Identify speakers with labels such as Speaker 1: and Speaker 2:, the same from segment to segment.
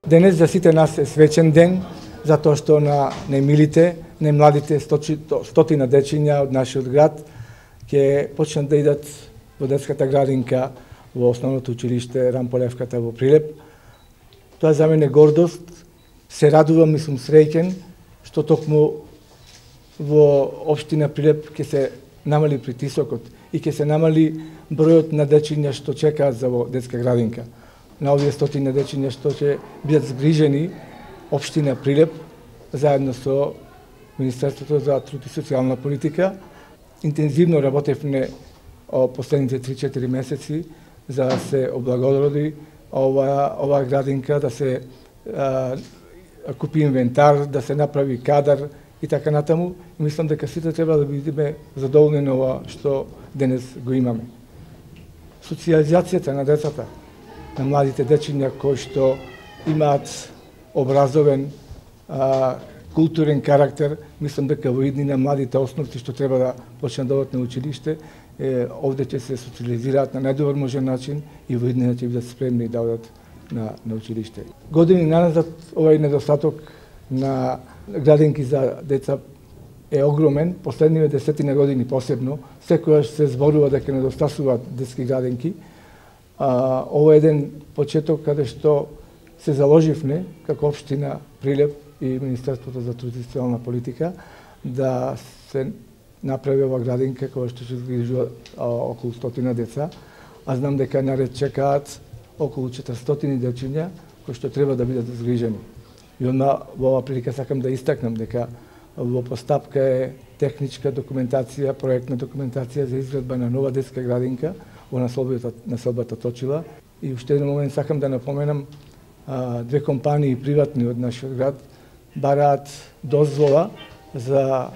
Speaker 1: Денес за сите нас е свечен ден, затоа што на најмилите, најмладите стотина дечиња од нашиот град ќе почнат да идат во детската градинка во основното училиште Рамполевката во Прилеп. Тоа за мене гордост, се радувам и сум среќен што токму во општина Прилеп ќе се намали притисокот и ќе се намали бројот на дечиња што чекаат за во детска градинка. На овие стотина дечиња што ќе бидат згрижени, општина Прилеп заедно со Министерството за труд и социјална политика интензивно работевме последните 3-4 месеци за да се облагороди ова градинка, да се купи инвентар, да се направи кадар и така натаму. Мислам дека сите треба да бидеме задоволни на ова што денес го имаме. Социализацијата на децата, на младите дечиња кои што имаат образовен, културен карактер, мислам дека во иднина младите основци што треба да почнат да одат на училиште, овде ќе се социализираат на најдобар можен начин и во иднина ќе бидат спремни да одат на училиште. Години назад овој недостаток на градинки за деца е огромен, последниве 10 години посебно, секогаш се зборува дека недостасуваат детски градинки. Ово е еден почеток каде што се заложивме како општина Прилеп и Министерството за труд и социјална политика да се направи ова градинка која што ќе згрижува околу 100 деца, а знам дека наред чекаат околу 400 дечиња кои што треба да бидат згрижени. И во оваа прилика сакам да истакнам дека во постапка е техничка документација, проектна документација за изградба на нова детска градинка во населбата Точила. И уште еден момент сакам да напоменам, две компании приватни од нашиот град бараат дозвола за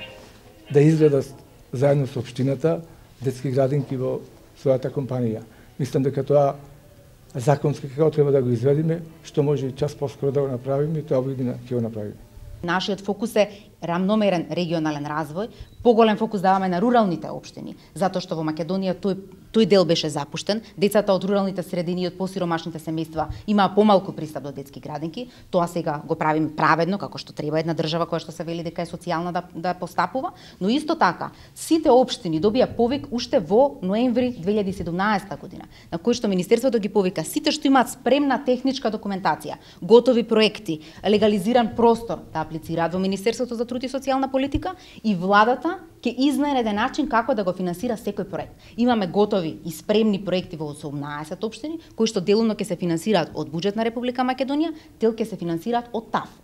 Speaker 1: да изградат заедно со општината детски градинки во својата компанија. Мислам дека тоа законски како треба да го изведиме, што може и час поскоро да го направиме и тоа во иднина ќе го направиме.
Speaker 2: Нашиот фокус е рамномерен регионален развој, поголем фокус даваме на руралните општини, затоа што во Македонија тој дел беше запуштен. Децата од руралните средини и од посиромашните семејства имаа помалку пристап до детски градинки. Тоа сега го правиме праведно, како што треба една држава која што се вели дека е социјална да постапува, но исто така сите општини добија повик уште во ноември 2017 година, на кој што Министерството ги повика сите што имаат спремна техничка документација, готови проекти, легализиран простор да аплицираат во Министерството за труд и социјална политика и владата ќе изнајде начин како да го финансира секој проект. Имаме готови и спремни проекти во 18 општини, кои што делумно ќе се финансираат од буџет на Република Македонија, дел ќе се финансираат од ТАФ.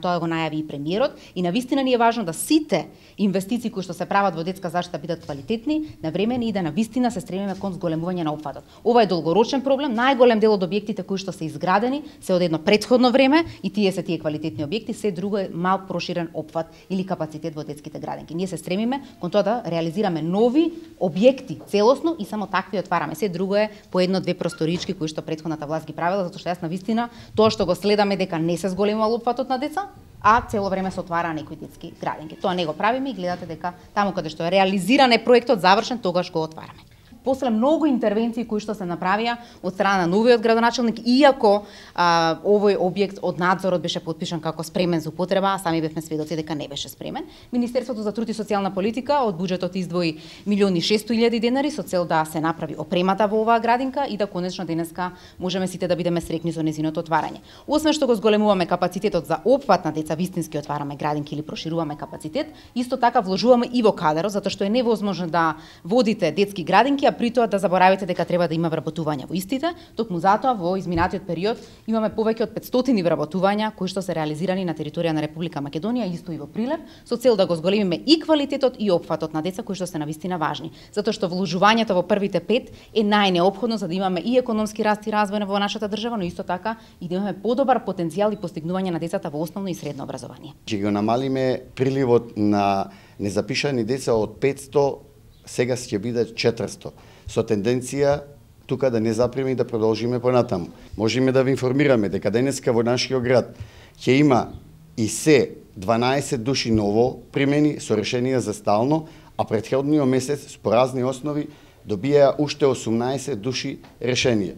Speaker 2: Тоа го најави и премиерот и навистина ни е важно да сите инвестиции кои што се прават во детска заштита бидат квалитетни, навремени и да навистина се стремиме кон зголемување на опфатот. Ова е долгорочен проблем, најголем дел од објектите кои што се изградени се од едно претходно време и тие квалитетни објекти, се друго е мал проширен опфат или капацитет во детските градинки. Ние се стремиме кон тоа да реализираме нови објекти целосно и само такви отвараме. Се друго е по едно-две просторички кои што претходната власт ги правила, затоа што јас навистина тоа што го следаме дека не се зголемува опфатот на деца, а цело време се отвара некои детски градинки. Тоа не го правиме и гледате дека таму каде што е реализиран е проектот завршен, тогаш го отвараме. После многу интервенции кои што се направија од страна на новиот градоначелник, иако овој објект од надзорот беше потпишан како спремен за употреба, а сами бевме сведоци дека не беше спремен, Министерството за труд и социјална политика од буџетот издвои 1.600.000 денари со цел да се направи опремата во оваа градинка и да конечно денеска можеме сите да бидеме среќни со нејзиното отварање. Освен што го зголемуваме капацитетот за опфат на деца, вистински отвараме градинки или прошируваме капацитет, исто така вложуваме и во кадарот, затоа што е невозможно да водите детски градинки, при тоа да заборавите дека треба да има вработувања во истите, токму затоа во изминатиот период имаме повеќе од 500 вработувања кои што се реализирани на територија на Република Македонија, исто и во Прилеп, со цел да го зголемиме и квалитетот и опфатот на деца кои што се навистина важни, затоа што вложувањето во првите 5 е најнеопходно за да имаме и економски раст и развој во нашата држава, но исто така и да имаме подобар потенцијал и постигнување на децата во основно и средно образование.
Speaker 3: Ќе го намалиме приливот на незапишани деца од 500, сега ќе биде 400. Со тенденција тука да не запреме и да продолжиме понатаму. Можеме да ви информираме дека денеска во нашиот град ќе има и се 12 души ново примени со решенија за стално, а претходниот месец по разни основи добија уште 18 души решенија.